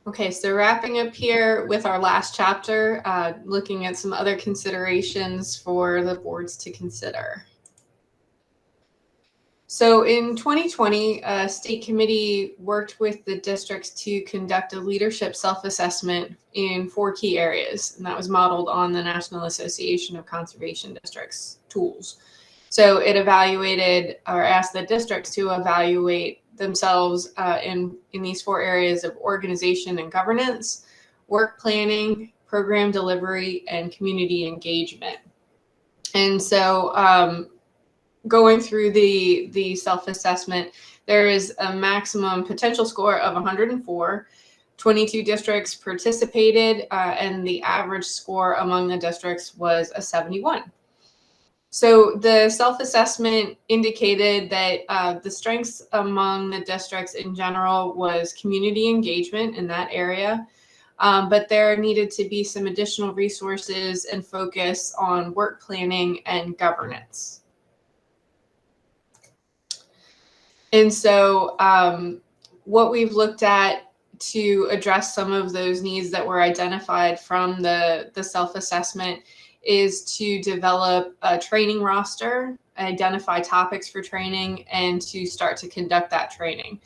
Okay, so wrapping up here with our last chapter, looking at some other considerations for the boards to consider. So in 2020, a state committee worked with the districts to conduct a leadership self-assessment in 4 key areas, and that was modeled on the National Association of Conservation Districts tools. So it evaluated or asked the districts to evaluate themselves in these 4 areas of organization and governance, work planning, program delivery, and community engagement. And so going through the self-assessment, there is a maximum potential score of 104. 22 districts participated, and the average score among the districts was a 71. So the self-assessment indicated that the strengths among the districts in general was community engagement in that area, but there needed to be some additional resources and focus on work planning and governance. And so what we've looked at to address some of those needs that were identified from the self-assessment is to develop a training roster, identify topics for training, and to start to conduct that training.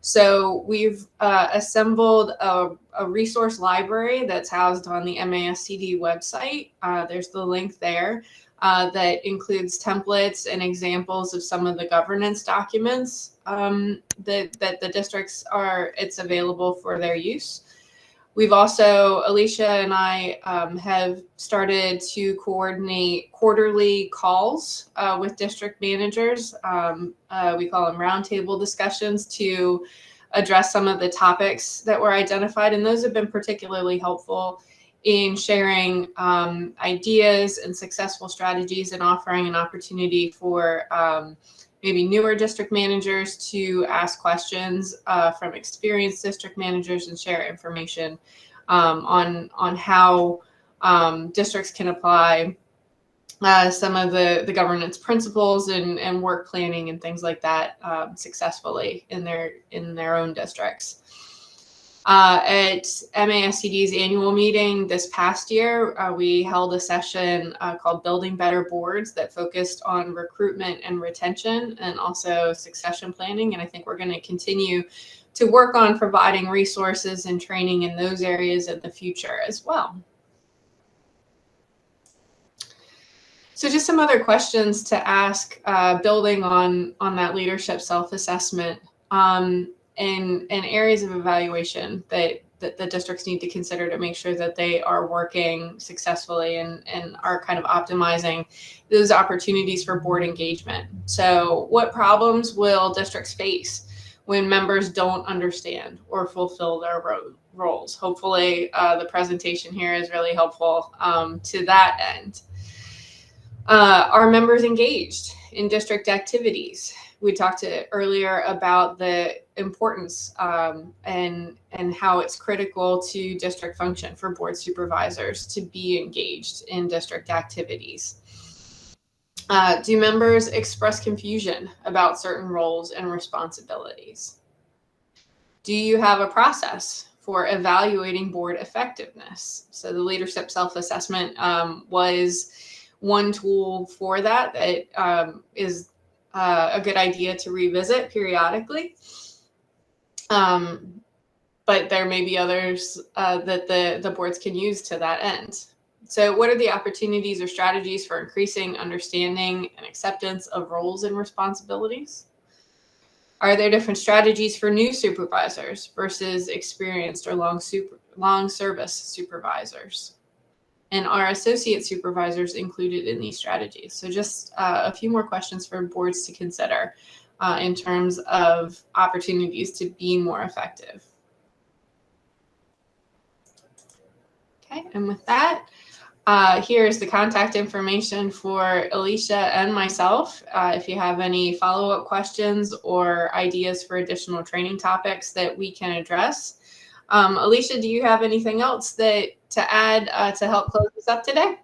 So we've assembled a resource library that's housed on the MASCD website. There's the link there that includes templates and examples of some of the governance documents that the districts it's available for their use. We've also, Alicia and I have started to coordinate quarterly calls with district managers. We call them roundtable discussions to address some of the topics that were identified. And those have been particularly helpful in sharing ideas and successful strategies and offering an opportunity for maybe newer district managers to ask questions from experienced district managers and share information on how districts can apply some of the governance principles and work planning and things like that successfully in their own districts. At MASCD's annual meeting this past year, we held a session called Building Better Boards that focused on recruitment and retention and also succession planning. And I think we're going to continue to work on providing resources and training in those areas in the future as well. So just some other questions to ask, building on that leadership self-assessment. And areas of evaluation that the districts need to consider to make sure that they are working successfully and are kind of optimizing those opportunities for board engagement. So what problems will districts face when members don't understand or fulfill their roles? Hopefully the presentation here is really helpful to that end. Are members engaged in district activities? We talked earlier about the importance and how it's critical to district function for board supervisors to be engaged in district activities. Do members express confusion about certain roles and responsibilities? Do you have a process for evaluating board effectiveness? So the leadership self-assessment was one tool for that is a good idea to revisit periodically. But there may be others that the boards can use to that end. So what are the opportunities or strategies for increasing understanding and acceptance of roles and responsibilities? Are there different strategies for new supervisors versus experienced or long service supervisors? And are associate supervisors included in these strategies? So just a few more questions for boards to consider in terms of opportunities to be more effective. Okay, and with that, here's the contact information for Alicia and myself. If you have any follow-up questions or ideas for additional training topics that we can address. Alicia, do you have anything else to add to help close this up today?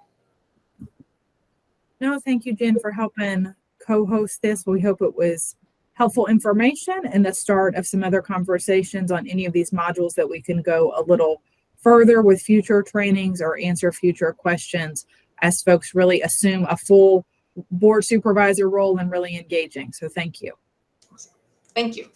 No, thank you, Jen, for helping co-host this. We hope it was helpful information and the start of some other conversations on any of these modules that we can go a little further with future trainings or answer future questions as folks really assume a full board supervisor role and really engaging. So thank you. Thank you.